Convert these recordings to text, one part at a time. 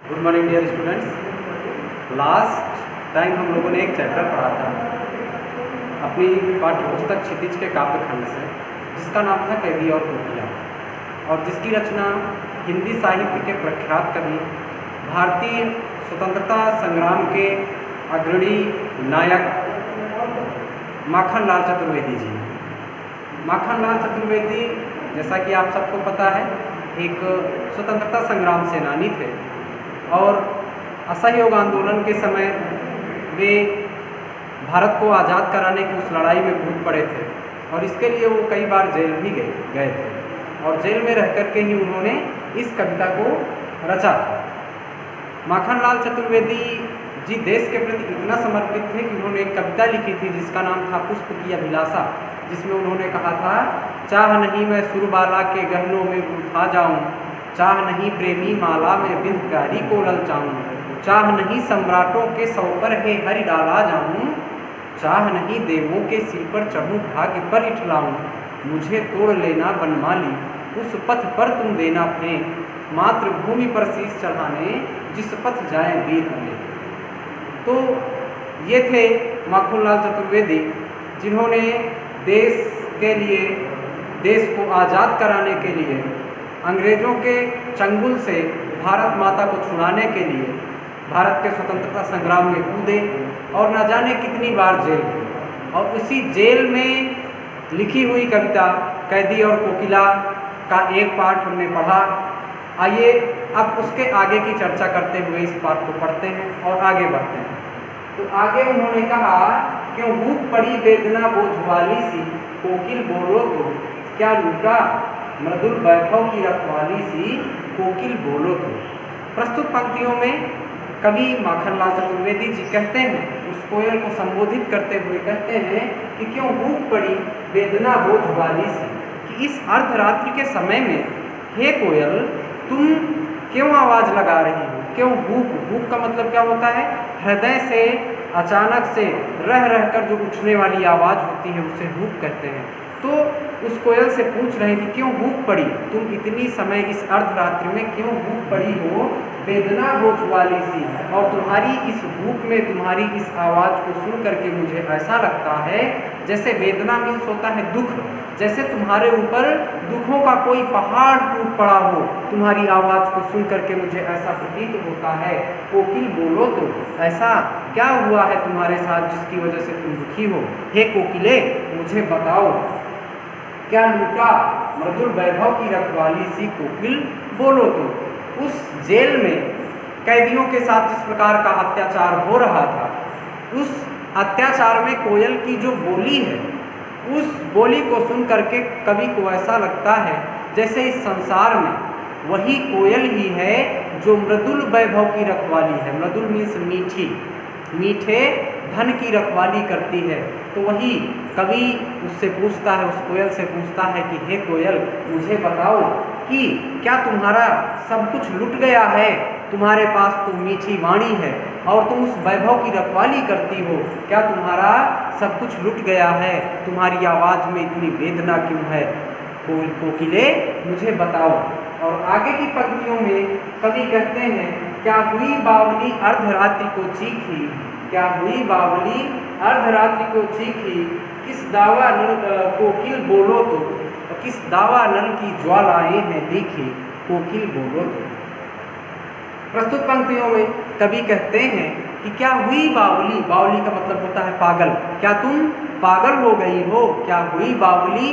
Good morning dear students. Last time हम लोगों ने एक चैप्टर पढ़ा था अपनी पाठ्य पुस्तक क्षितिज के काव्य खंड से, जिसका नाम था कैदी और कोकिला, और जिसकी रचना हिंदी साहित्य के प्रख्यात कवि, भारतीय स्वतंत्रता संग्राम के अग्रणी नायक माखनलाल चतुर्वेदी जी। माखनलाल चतुर्वेदी, जैसा कि आप सबको पता है, एक स्वतंत्रता संग्राम सेनानी थे और असहयोग आंदोलन के समय वे भारत को आज़ाद कराने की उस लड़ाई में कूद पड़े थे और इसके लिए वो कई बार जेल भी गए थे और जेल में रह कर के ही उन्होंने इस कविता को रचा था। माखनलाल चतुर्वेदी जी देश के प्रति इतना समर्पित थे कि उन्होंने एक कविता लिखी थी जिसका नाम था पुष्प की अभिलाषा, जिसमें उन्होंने कहा था, चाह नहीं मैं सुरबाला के गहनों में उठा जाऊं, चाह नहीं प्रेमी माला में बिंद प्यारी को ललचाऊं, चाह नहीं सम्राटों के सौ पर है हरि डाला जाऊं, चाह नहीं देवों के सिर पर चढ़ूं भाग्य पर इठलाऊं, मुझे तोड़ लेना बनमाली उस पथ पर तुम देना फेंक, मातृभूमि पर शीश चढ़ाने जिस पथ जाए वीर हमें। तो ये थे माखनलाल चतुर्वेदी, जिन्होंने देश के लिए, देश को आज़ाद कराने के लिए, अंग्रेज़ों के चंगुल से भारत माता को छुड़ाने के लिए भारत के स्वतंत्रता संग्राम में कूदे और न जाने कितनी बार जेल गए। और उसी जेल में लिखी हुई कविता कैदी और कोकिला का एक पाठ हमने पढ़ा। आइए अब उसके आगे की चर्चा करते हुए इस पाठ को पढ़ते हैं और आगे बढ़ते हैं। तो आगे उन्होंने कहा, क्यों भूख पड़ी वेदना बोझ वाली सी, कोकिल बोलो तो क्या लूटा मृदुल वैभव की रखवाली सी, कोकिल बोलो तो। प्रस्तुत पंक्तियों में कवि माखनलाल चतुर्वेदी जी कहते हैं, उस कोयल को संबोधित करते हुए कहते हैं कि क्यों भूख पड़ी वेदना बोझ वाली सी, कि इस अर्धरात्रि के समय में हे कोयल तुम क्यों आवाज़ लगा रही हो, क्यों भूख। भूख का मतलब क्या होता है? हृदय से अचानक से रह कर जो उठने वाली आवाज़ होती है उसे भूख कहते हैं। तो उस कोयल से पूछ रहे कि क्यों भूख पड़ी, तुम इतनी समय इस अर्धरात्रि में क्यों भूख पड़ी हो, वेदना बोझ वाली सी, और तुम्हारी इस भूख में, तुम्हारी इस आवाज़ को सुन करके मुझे ऐसा लगता है जैसे वेदना मीन्स होता है दुख, जैसे तुम्हारे ऊपर दुखों का कोई पहाड़ टूट पड़ा हो, तुम्हारी आवाज़ को सुन करके मुझे ऐसा प्रतीत होता है। कोकिल बोलो तो, ऐसा क्या हुआ है तुम्हारे साथ जिसकी वजह से तुम दुखी हो? हे कोकिले मुझे बताओ, क्या लूटा मृदुल वैभव की रखवाली सी, कोकिल बोलो तो। उस जेल में कैदियों के साथ जिस प्रकार का अत्याचार हो रहा था, उस अत्याचार में कोयल की जो बोली है, उस बोली को सुन करके कवि को ऐसा लगता है जैसे इस संसार में वही कोयल ही है जो मृदुल वैभव की रखवाली है। मृदुल मीन्स मीठी, मीठे धन की रखवाली करती है। तो वही कवि उससे पूछता है, उस कोयल से पूछता है कि हे कोयल मुझे बताओ कि क्या तुम्हारा सब कुछ लुट गया है? तुम्हारे पास तो मीठी वाणी है और तुम उस वैभव की रखवाली करती हो, क्या तुम्हारा सब कुछ लुट गया है? तुम्हारी आवाज़ में इतनी वेदना क्यों है? कोकिले मुझे बताओ। और आगे की पंक्तियों में कवि कहते हैं, क्या हुई बावली अर्धरात्रि को चीखी, क्या हुई बावली अर्धरात्रि को चीखी, किस दावा नल कोकिल बोलो तो, किस दावा नल की ज्वालाएं हैं देखी, कोकिल बोलो तो। प्रस्तुत पंक्तियों में कवि कहते हैं कि क्या हुई बावली, बावली का मतलब होता है पागल, क्या तुम पागल हो गई हो? क्या हुई बावली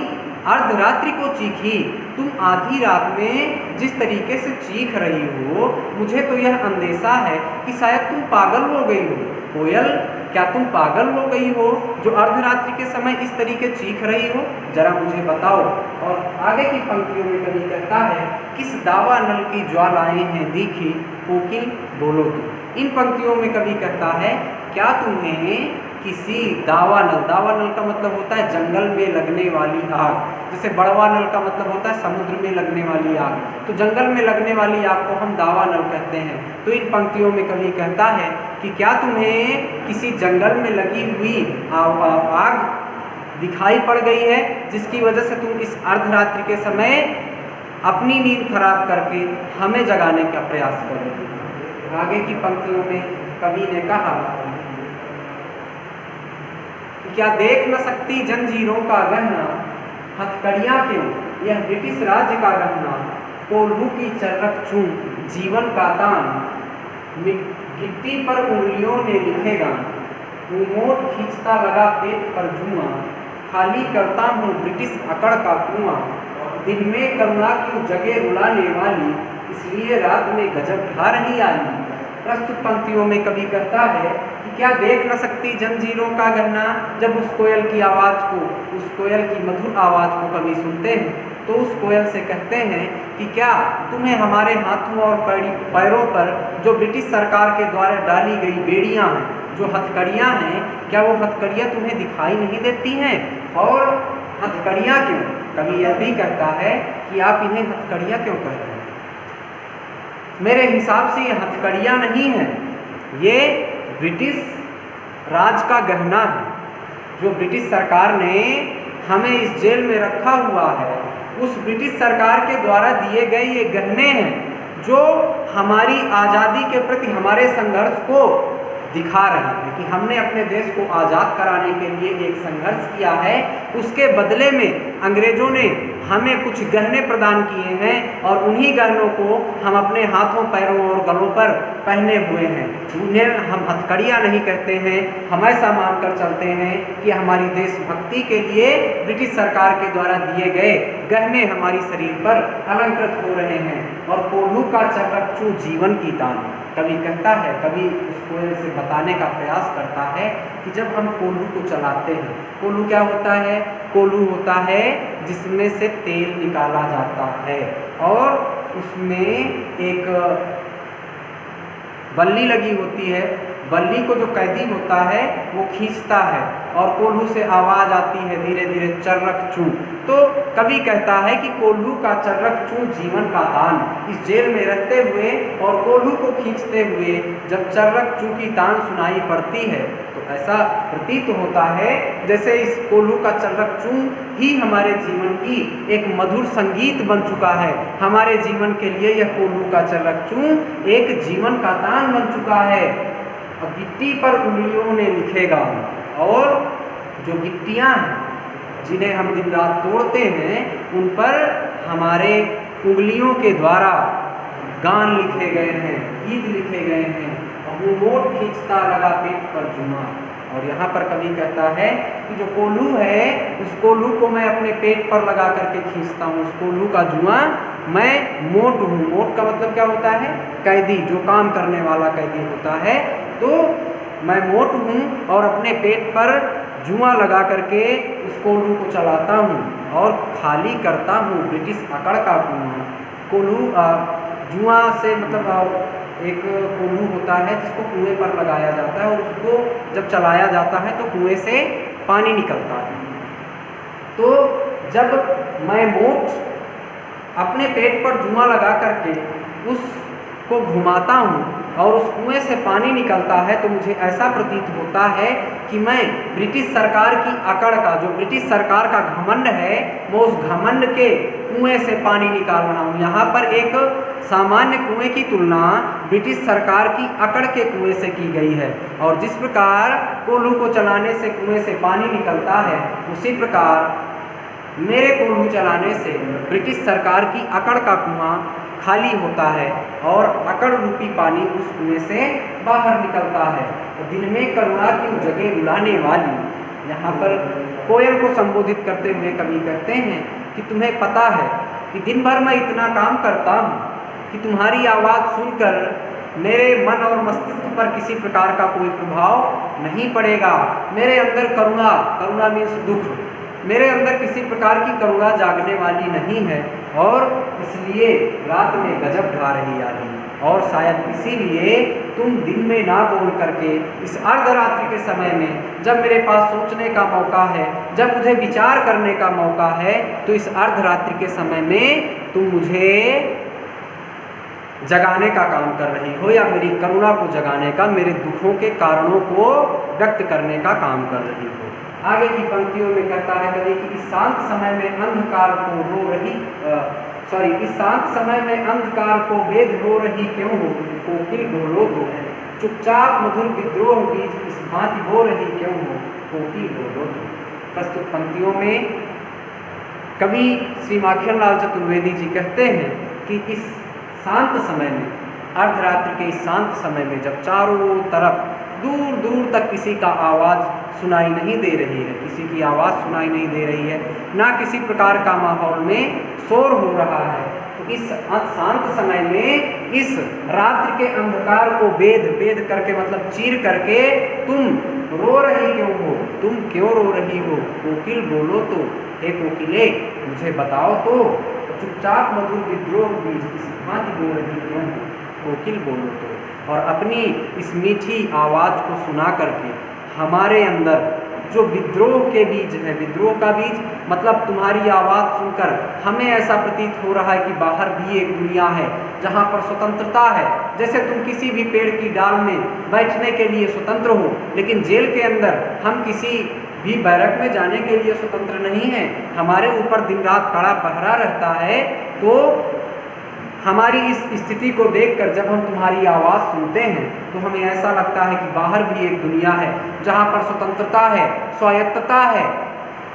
अर्धरात्रि को चीखी, तुम आधी रात में जिस तरीके से चीख रही हो, मुझे तो यह अंदेशा है कि शायद तुम पागल हो गई हो। कोयल क्या तुम पागल हो गई हो जो अर्धरात्रि के समय इस तरीके चीख रही हो? जरा मुझे बताओ। और आगे की पंक्तियों में कवि कहता है, किस दावा नल की ज्वालाएं हैं देखी, कोकिल बोलो तो। इन पंक्तियों में कवि कहता है, क्या तुम्हें किसी दावा नल, दावा नल का मतलब होता है जंगल में लगने वाली आग, जैसे बड़वा नल का मतलब होता है समुद्र में लगने वाली आग, तो जंगल में लगने वाली आग को हम दावा नल कहते हैं। तो इन पंक्तियों में कवि कहता है कि क्या तुम्हें किसी जंगल में लगी हुई आग दिखाई पड़ गई है जिसकी वजह से तुम इस अर्धरात्रि के समय अपनी नींद खराब करके हमें जगाने का प्रयास करो? आगे की पंक्तियों में कवि ने कहा कि क्या देख न सकती जंजीरों का गहना, हथकड़ियाँ क्यों यह ब्रिटिश राज्य का गहना, कोल्हू की चर्रक चूं जीवन का तान, गिट्टी पर उंगलियों ने लिखेगा, मोट खींचता लगा पेट पर जुआ, खाली करता हूँ ब्रिटिश अकड़ का कुआं, दिन में करुणा की जगह रुलाने वाली, इसलिए रात में गजब ढा रही आई। प्रस्तुत पंक्तियों में कवि कहता है कि क्या देख न सकती जंजीरों का गहना। जब उस कोयल की आवाज़ को, उस कोयल की मधुर आवाज़ को कवि सुनते हैं तो उस कोयल से कहते हैं कि क्या तुम्हें हमारे हाथों और पैरों पर जो ब्रिटिश सरकार के द्वारा डाली गई बेड़ियां हैं, जो हथकड़ियां हैं, क्या वो हथकड़ियां तुम्हें दिखाई नहीं देती हैं? और हथकड़ियां क्यों? कवि यह भी कहता है कि आप इन्हें हथकड़ियां क्यों कह रहे हैं? मेरे हिसाब से ये हथकड़ियां नहीं हैं, ये ब्रिटिश राज का गहना है जो ब्रिटिश सरकार ने हमें इस जेल में रखा हुआ है। उस ब्रिटिश सरकार के द्वारा दिए गए ये गहने हैं जो हमारी आज़ादी के प्रति हमारे संघर्ष को दिखा रहे हैं कि हमने अपने देश को आज़ाद कराने के लिए एक संघर्ष किया है। उसके बदले में अंग्रेज़ों ने हमें कुछ गहने प्रदान किए हैं और उन्हीं गहनों को हम अपने हाथों, पैरों और गलों पर पहने हुए हैं। उन्हें हम हथकड़ियाँ नहीं कहते हैं, हम ऐसा मानकर चलते हैं कि हमारी देशभक्ति के लिए ब्रिटिश सरकार के द्वारा दिए गए गहने हमारी शरीर पर अलंकृत हो रहे हैं। और कोल्हू का चर्रक चूं जीवन की तान, कवि कहता है, कवि उस कोयल से बताने का प्रयास करता है कि जब हम कोल्हू को चलाते हैं, कोल्हू क्या होता है? कोल्हू होता है जिसमें से तेल निकाला जाता है और उसमें एक बल्ली लगी होती है। बल्ली को जो कैदी होता है वो खींचता है और कोल्हू से आवाज़ आती है धीरे धीरे, चर्रक चूं। तो कवि कहता है कि कोल्हू का चर्रक चूं जीवन का तान, इस जेल में रहते हुए और कोल्हू को खींचते हुए जब चर्रक चूं की तान सुनाई पड़ती है तो ऐसा प्रतीत होता है जैसे इस कोल्हू का चर्रक चूं ही हमारे जीवन की एक मधुर संगीत बन चुका है। हमारे जीवन के लिए यह कोल्हू का चर्रक चूं एक जीवन का तान बन चुका है। गिट्टी पर उंगलियों ने लिखेगा, और जो गिट्टियाँ हैं जिन्हें हम दिन रात तोड़ते हैं उन पर हमारे उंगलियों के द्वारा गान लिखे गए हैं, गीत लिखे गए हैं। और मोट खींचता लगा पेट पर जुआ। और यहाँ पर कवि कहता है कि जो कोल्हू है उस कोल्हू को मैं अपने पेट पर लगा करके खींचता हूँ। उस कोल्हू का जुआ मैं मोट हूँ। मोट का मतलब क्या होता है? कैदी, जो काम करने वाला कैदी होता है। तो मैं मोट हूँ और अपने पेट पर जुआ लगा करके उस कोल्हू को चलाता हूँ और खाली करता हूँ ब्रिटिश अकड़ का कुआं। कोल्हू जुआ से मतलब एक कोल्हू होता है जिसको कुएं पर लगाया जाता है और उसको जब चलाया जाता है तो कुएं से पानी निकलता है। तो जब मैं मोट अपने पेट पर जुआ लगा करके उसको घुमाता हूँ और उस कुएं से पानी निकलता है तो मुझे ऐसा प्रतीत होता है कि मैं ब्रिटिश सरकार की अकड़ का, जो ब्रिटिश सरकार का घमंड है, वो उस घमंड के कुएं से पानी निकाल रहा हूँ। यहाँ पर एक सामान्य कुएं की तुलना ब्रिटिश सरकार की अकड़ के कुएं से की गई है। और जिस प्रकार कोल्हू को चलाने से कुएं से पानी निकलता है, उसी प्रकार मेरे कोल्हू चलाने से ब्रिटिश सरकार की अकड़ का कुआं खाली होता है और अकड़ रूपी पानी उस कुएं से बाहर निकलता है। तो दिन में करुणा की जगह रुलाने वाली, यहाँ पर कोयल को संबोधित करते हुए कवि कहते हैं कि तुम्हें पता है कि दिन भर मैं इतना काम करता हूँ कि तुम्हारी आवाज़ सुनकर मेरे मन और मस्तिष्क पर किसी प्रकार का कोई प्रभाव नहीं पड़ेगा। मेरे अंदर करुणा मीन्स दुख, मेरे अंदर किसी प्रकार की करुणा जागने वाली नहीं है और इसलिए रात में गजब ढा रही आली। और शायद इसीलिए तुम दिन में ना बोल करके इस अर्धरात्रि के समय में, जब मेरे पास सोचने का मौका है, जब मुझे विचार करने का मौका है, तो इस अर्धरात्रि के समय में तुम मुझे जगाने का काम कर रही हो या मेरी करुणा को जगाने का, मेरे दुखों के कारणों को व्यक्त करने का काम कर रही हो। आगे की पंक्तियों में कहता है कवि कि इस शांत समय में अंधकार को रो रही इस शांत समय में अंधकार को वेद रो रही क्यों हो, कोकिल बोलो तो, चुपचाप मधुर विद्रोह बीज इस भांति हो रही क्यों हो, कोकिल बोलो तो। प्रस्तुत पंक्तियों में कवि श्री माखनलाल चतुर्वेदी जी कहते हैं कि इस शांत समय में, अर्धरात्रि के इस शांत समय में, जब चारों तरफ दूर दूर तक किसी का आवाज़ सुनाई नहीं दे रही है, किसी की आवाज़ सुनाई नहीं दे रही है, ना किसी प्रकार का माहौल में शोर हो रहा है, तो इस शांत समय में इस रात्रि के अंधकार को भेद करके, मतलब चीर करके, तुम रो रही क्यों हो, तुम क्यों रो रही हो, कोकिल बोलो तो, हे कोकिले मुझे बताओ तो, चुपचाप मधुर विद्रोह बीज इस भांति रो रही क्यों हो, कोकिल बोलो तो। और अपनी इस मीठी आवाज़ को सुना करके हमारे अंदर जो विद्रोह के बीज है, विद्रोह का बीज मतलब तुम्हारी आवाज़ सुनकर हमें ऐसा प्रतीत हो रहा है कि बाहर भी एक दुनिया है जहाँ पर स्वतंत्रता है। जैसे तुम किसी भी पेड़ की डाल में बैठने के लिए स्वतंत्र हो, लेकिन जेल के अंदर हम किसी भी बैरक में जाने के लिए स्वतंत्र नहीं है, हमारे ऊपर दिन रात कड़ा पहरा रहता है। तो हमारी इस स्थिति को देखकर जब हम तुम्हारी आवाज़ सुनते हैं तो हमें ऐसा लगता है कि बाहर भी एक दुनिया है जहाँ पर स्वतंत्रता है, स्वायत्तता है।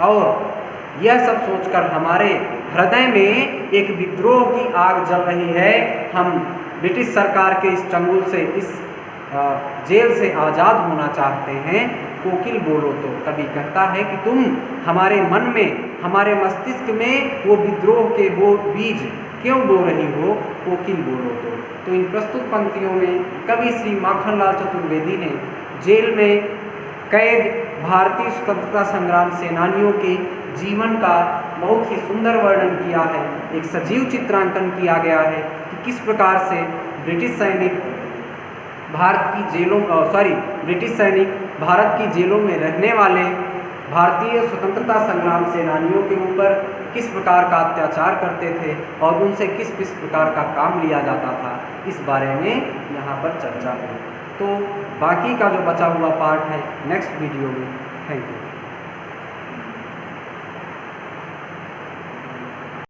और यह सब सोचकर हमारे हृदय में एक विद्रोह की आग जल रही है। हम ब्रिटिश सरकार के इस चंगुल से, इस जेल से आज़ाद होना चाहते हैं, कोकिल बोलो तो। कवि कहता है कि तुम हमारे मन में, हमारे मस्तिष्क में वो विद्रोह के वो बीज क्यों बो रही हो, कोकिल बोलो तो। इन प्रस्तुत पंक्तियों में कवि श्री माखनलाल चतुर्वेदी ने जेल में कैद भारतीय स्वतंत्रता संग्राम सेनानियों के जीवन का बहुत ही सुंदर वर्णन किया है। एक सजीव चित्रांकन किया गया है कि किस प्रकार से ब्रिटिश सैनिक ब्रिटिश सैनिक भारत की जेलों में रहने वाले भारतीय स्वतंत्रता संग्राम सेनानियों के ऊपर किस प्रकार का अत्याचार करते थे और उनसे किस किस प्रकार का काम लिया जाता था, इस बारे में यहाँ पर चर्चा हुई। तो बाकी का जो बचा हुआ पार्ट है नेक्स्ट वीडियो में। Thank you.